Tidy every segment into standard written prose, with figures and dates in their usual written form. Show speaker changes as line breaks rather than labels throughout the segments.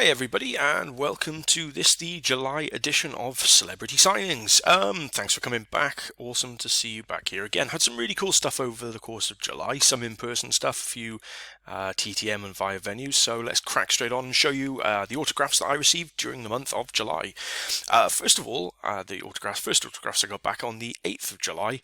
Hi everybody, and welcome to the July edition of Celebrity Signings. Thanks for coming back. Awesome to see you back here again. Had some really cool stuff over the course of July, some in-person stuff, a few TTM and via venues. So let's crack straight on and show you the autographs that I received during the month of July. First of all, the first autographs I got back on the 8th of July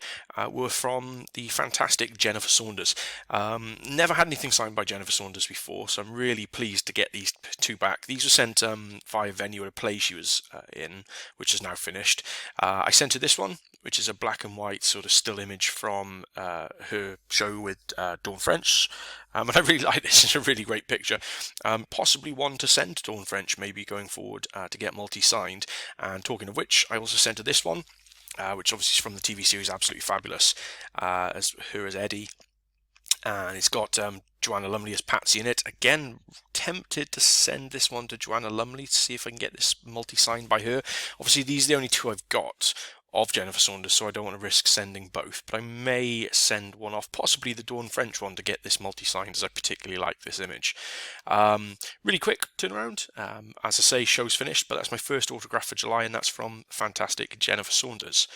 were from the fantastic Jennifer Saunders. Never had anything signed by Jennifer Saunders before, so I'm really pleased to get these two back. These were sent via venue at a play she was in, which is now finished. I sent her this one, which is a black and white sort of still image from her show with Dawn French. And I really like this. It's a really great picture. Possibly one to send to Dawn French, maybe going forward to get multi-signed. And talking of which, I also sent her this one, which obviously is from the TV series Absolutely Fabulous, as Eddie. And it's got Joanna Lumley as Patsy in it. Again, tempted to send this one to Joanna Lumley to see if I can get this multi-signed by her. Obviously, these are the only two I've got of Jennifer Saunders, so I don't want to risk sending both, but I may send one off, possibly the Dawn French one, to get this multi-signed, as I particularly like this image. Really quick turnaround. As I say, show's finished, but that's my first autograph for July, and that's from fantastic Jennifer Saunders.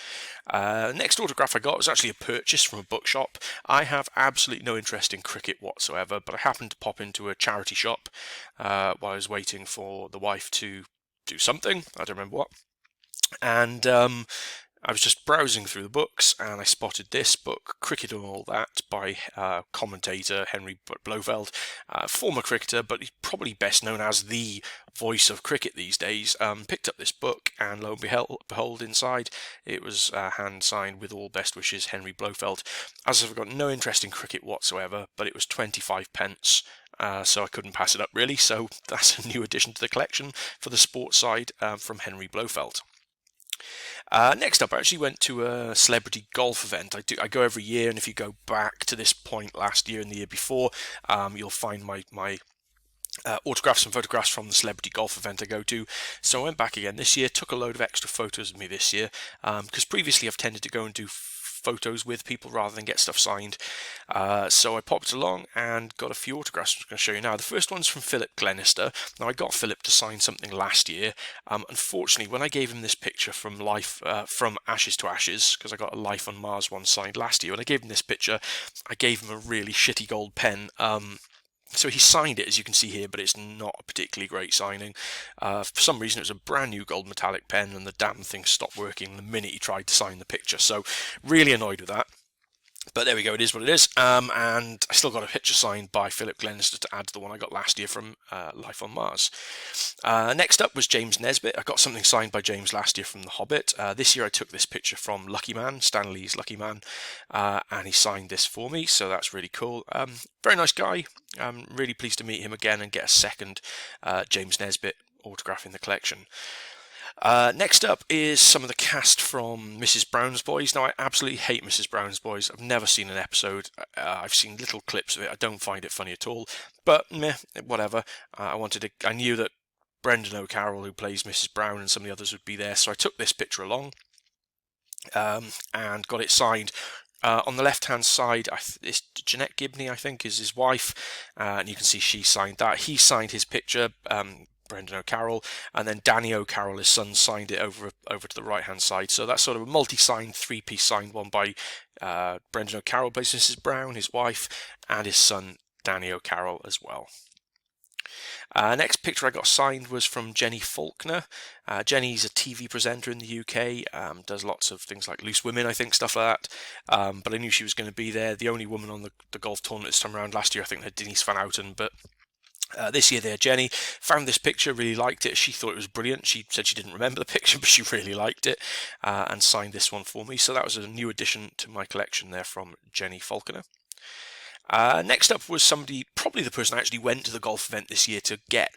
Next autograph I got was actually a purchase from a bookshop. I have absolutely no interest in cricket whatsoever, but I happened to pop into a charity shop while I was waiting for the wife to do something. I don't remember what. And I was just browsing through the books and I spotted this book, Cricket and All That, by commentator Henry Blofeld, former cricketer, but he's probably best known as the voice of cricket these days. Picked up this book and lo and behold, inside it was hand signed with all best wishes, Henry Blofeld. As I've got no interest in cricket whatsoever, but it was 25p. So I couldn't pass it up really, so that's a new addition to the collection for the sports side from Henry Blofeld. Next up, I actually went to a celebrity golf event. I go every year, and if you go back to this point last year and the year before, you'll find my autographs and photographs from the celebrity golf event I go to. So I went back again this year, took a load of extra photos of me this year, because previously I've tended to go and do photos with people rather than get stuff signed. So I popped along and got a few autographs I'm going to show you now. The first one's from Philip Glenister. Now I got Philip to sign something last year. Unfortunately, when I gave him this picture from from Ashes to Ashes, because I got a Life on Mars one signed last year, when I gave him this picture, I gave him a really shitty gold pen. So he signed it, as you can see here, but it's not a particularly great signing. For some reason, it was a brand new gold metallic pen, and the damn thing stopped working the minute he tried to sign the picture. So really annoyed with that. But there we go, it is what it is. And I still got a picture signed by Philip Glenister to add to the one I got last year from Life on Mars. Next up was James Nesbitt. I got something signed by James last year from The Hobbit. This year I took this picture from Lucky Man, Stan Lee's Lucky Man, and he signed this for me, so that's really cool. Very nice guy. I'm really pleased to meet him again and get a second James Nesbitt autograph in the collection. Next up is some of the cast from Mrs. Brown's Boys. Now, I absolutely hate Mrs. Brown's Boys. I've never seen an episode. I've seen little clips of it. I don't find it funny at all. But, meh, whatever. I knew that Brendan O'Carroll, who plays Mrs. Brown, and some of the others would be there, so I took this picture along and got it signed. On the left-hand side, it's Jeanette Gibney, I think, is his wife, and you can see she signed that. He signed his picture, Brendan O'Carroll, and then Danny O'Carroll, his son, signed it over to the right-hand side. So that's sort of a multi-signed, three-piece signed one by Brendan O'Carroll, plays Mrs. Brown, his wife, and his son, Danny O'Carroll, as well. Next picture I got signed was from Jenny Faulkner. Jenny's a TV presenter in the UK, does lots of things like Loose Women, I think, stuff like that. But I knew she was going to be there. The only woman on the golf tournament this time around. Last year I think they had Denise Van Outen, but this year there, Jenny found this picture, really liked it. She thought it was brilliant. She said she didn't remember the picture, but she really liked it, and signed this one for me. So that was a new addition to my collection there from Jenny Faulkner. Next up was somebody, probably the person I actually went to the golf event this year to get,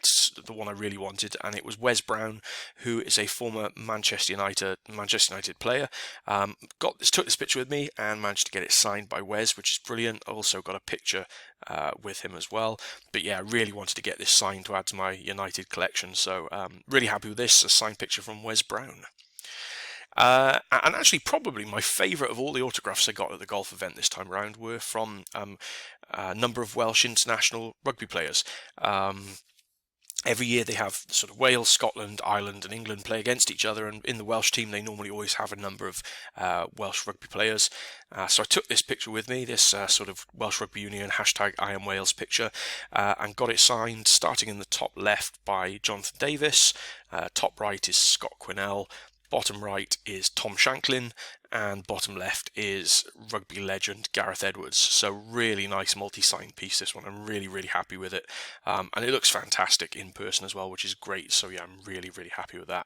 the one I really wanted, and it was Wes Brown, who is a former Manchester United player. Took this picture with me and managed to get it signed by Wes, which is brilliant. I also got a picture with him as well. But yeah, I really wanted to get this signed to add to my United collection, so really happy with this, a signed picture from Wes Brown. And actually, probably my favourite of all the autographs I got at the golf event this time around were from a number of Welsh international rugby players. Every year they have sort of Wales, Scotland, Ireland and England play against each other, and in the Welsh team they normally always have a number of Welsh rugby players. So I took this picture with me, this sort of Welsh Rugby Union #IamWales picture, and got it signed starting in the top left by Jonathan Davis, top right is Scott Quinnell, bottom right is Tom Shanklin, and bottom left is rugby legend Gareth Edwards. So really nice multi-signed piece, this one. I'm really, really happy with it. And it looks fantastic in person as well, which is great. So yeah, I'm really, really happy with that.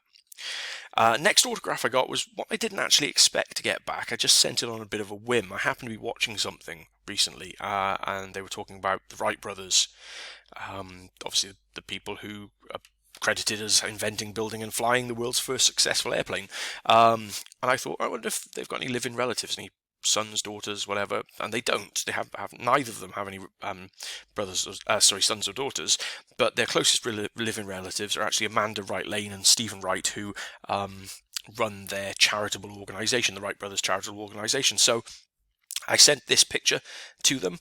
Next autograph I got was what I didn't actually expect to get back. I just sent it on a bit of a whim. I happened to be watching something recently, and they were talking about the Wright brothers. Obviously the people who are credited as inventing, building and flying the world's first successful airplane. And I thought, I wonder if they've got any living relatives, any sons, daughters, whatever. And they don't. They have neither of them have any sons or daughters. But their closest living relatives are actually Amanda Wright Lane and Stephen Wright, who run their charitable organisation, the Wright Brothers Charitable Organisation. So I sent this picture to them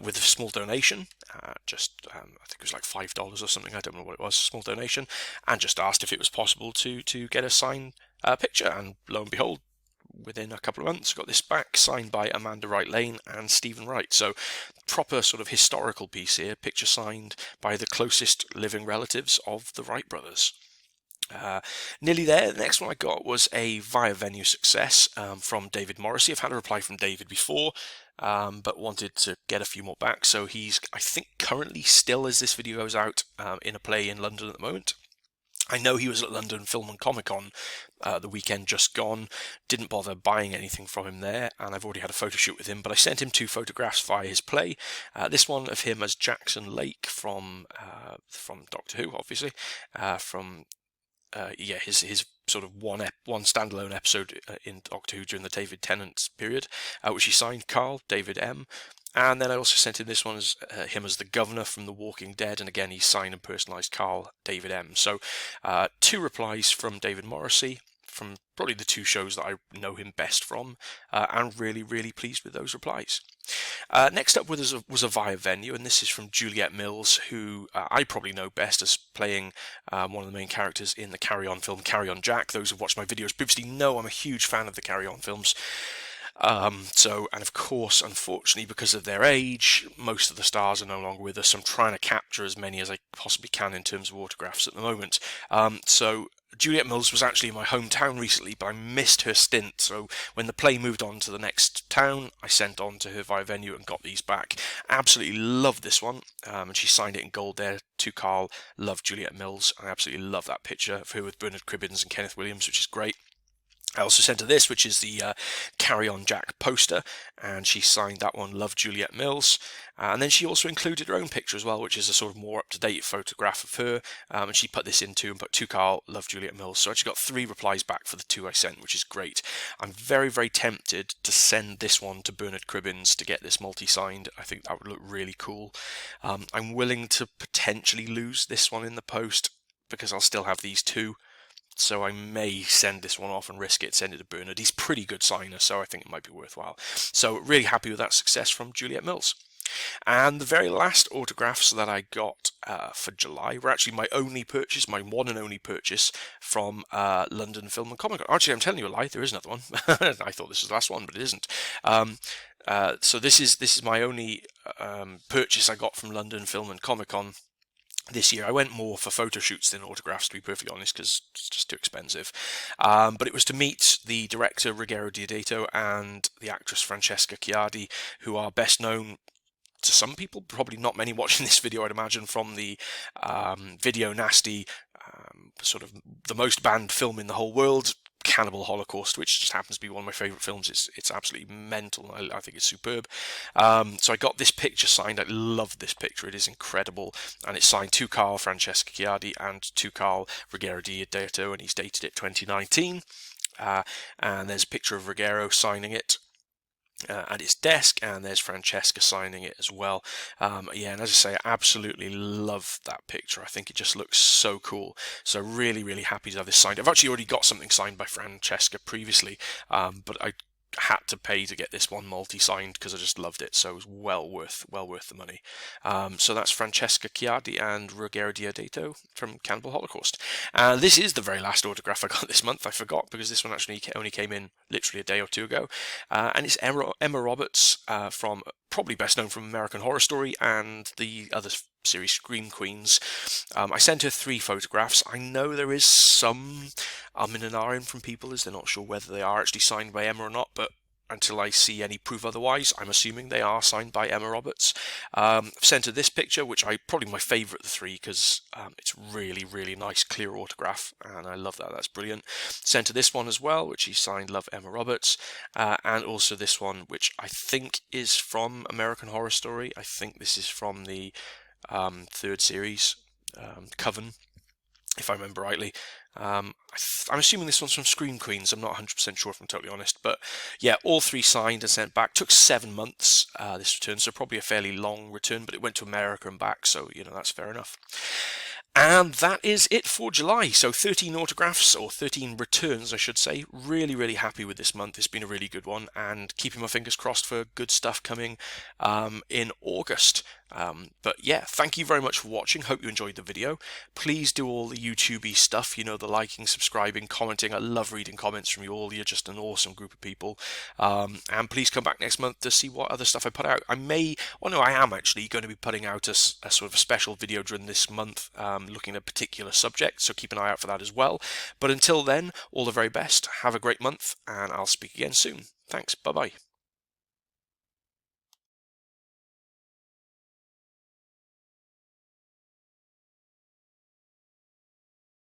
with a small donation, I think it was like $5 or something, I don't know what it was, small donation, and just asked if it was possible to get a signed picture, and lo and behold, within a couple of months, got this back, signed by Amanda Wright Lane and Stephen Wright. So proper sort of historical piece here, picture signed by the closest living relatives of the Wright brothers. Nearly there. The next one I got was a via venue success from David Morrissey. I've had a reply from David before, but wanted to get a few more back. So he's, I think, currently still, as this video goes out, in a play in London at the moment. I know he was at London Film and Comic Con the weekend just gone. Didn't bother buying anything from him there, and I've already had a photo shoot with him, but I sent him 2 photographs via his play. This one of him as Jackson Lake from Doctor Who, obviously, his sort of one standalone episode in Doctor Who during the David Tennant period, which he signed Carl, David M. And then I also sent him this one as him as the Governor from The Walking Dead, and again he signed and personalised Carl, David M. So 2 replies from David Morrissey, from probably the 2 shows that I know him best from, and really, really pleased with those replies. Next up was a via venue, and this is from Juliet Mills, who I probably know best as playing one of the main characters in the Carry On film, Carry On Jack. Those who've watched my videos previously know I'm a huge fan of the Carry On films. And of course, unfortunately, because of their age, most of the stars are no longer with us. So I'm trying to capture as many as I possibly can in terms of autographs at the moment. So Juliet Mills was actually in my hometown recently, but I missed her stint. So when the play moved on to the next town, I sent on to her via venue and got these back. Absolutely love this one. And she signed it in gold there to Carl. Love Juliet Mills. I absolutely love that picture of her with Bernard Cribbins and Kenneth Williams, which is great. I also sent her this, which is the Carry On Jack poster, and she signed that one, Love Juliet Mills. And then she also included her own picture as well, which is a sort of more up-to-date photograph of her, and she put this into and put to Carl, Love Juliet Mills. So I actually got 3 replies back for the 2 I sent, which is great. I'm very, very tempted to send this one to Bernard Cribbins to get this multi-signed. I think that would look really cool. I'm willing to potentially lose this one in the post, because I'll still have these 2. So I may send this one off and risk it, send it to Bernard. He's a pretty good signer, so I think it might be worthwhile. So really happy with that success from Juliet Mills. And the very last autographs that I got for July were actually my only purchase, my one and only purchase from London Film and Comic Con. Actually, I'm telling you a lie, there is another one. I thought this was the last one, but it isn't. So this is my only purchase I got from London Film and Comic Con this year. I went more for photo shoots than autographs, to be perfectly honest, because it's just too expensive. But it was to meet the director Ruggero Deodato and the actress Francesca Key Rd, who are best known to some people, probably not many watching this video, I'd imagine, from the Video Nasty, sort of the most banned film in the whole world, Cannibal Holocaust, which just happens to be one of my favourite films. It's absolutely mental. I think it's superb. So I got this picture signed. I love this picture. It is incredible. And it's signed to Carl, Francesca Key Rd, and to Carl, Ruggero Deodato, and he's dated it 2019. And there's a picture of Ruggero signing it at his desk, and there's Francesca signing it as well. And as I say, I absolutely love that picture. I think it just looks so cool. So really, really happy to have this signed. I've actually already got something signed by Francesca previously, but I had to pay to get this one multi-signed because I just loved it, so it was well worth the money. So that's Francesca Key Rd and Ruggero Diodato from Cannibal Holocaust. This is the very last autograph I got this month. I forgot because this one actually only came in literally a day or two ago, and it's Emma Roberts from, probably best known from American Horror Story and the other series Scream Queens. I sent her 3 photographs. I know there is some in and ahhing from people as they're not sure whether they are actually signed by Emma or not, but until I see any proof otherwise, I'm assuming they are signed by Emma Roberts. I've sent her this picture, which I probably my favourite of the 3 because it's really nice, clear autograph, and I love that. That's brilliant. Sent her this one as well, which she signed, Love Emma Roberts, and also this one, which I think is from American Horror Story. I think this is from the 3rd series, Coven, if I remember rightly. I'm assuming this one's from Scream Queens. I'm not 100% sure if I'm totally honest. But yeah, all 3 signed and sent back. Took 7 months, this return, so probably a fairly long return, but it went to America and back, so, you know, that's fair enough. And that is it for July. So 13 autographs, or 13 returns, I should say. Really happy with this month. It's been a really good one, and keeping my fingers crossed for good stuff coming in August. But yeah, thank you very much for watching. Hope you enjoyed the video. Please do all the YouTubey stuff, you know, the liking, subscribing, commenting. I love reading comments from you all. You're just an awesome group of people. And please come back next month to see what other stuff I put out. I am actually going to be putting out a sort of a special video during this month, looking at a particular subject, so keep an eye out for that as well. But until then, all the very best. Have a great month, and I'll speak again soon. Thanks. Bye-bye.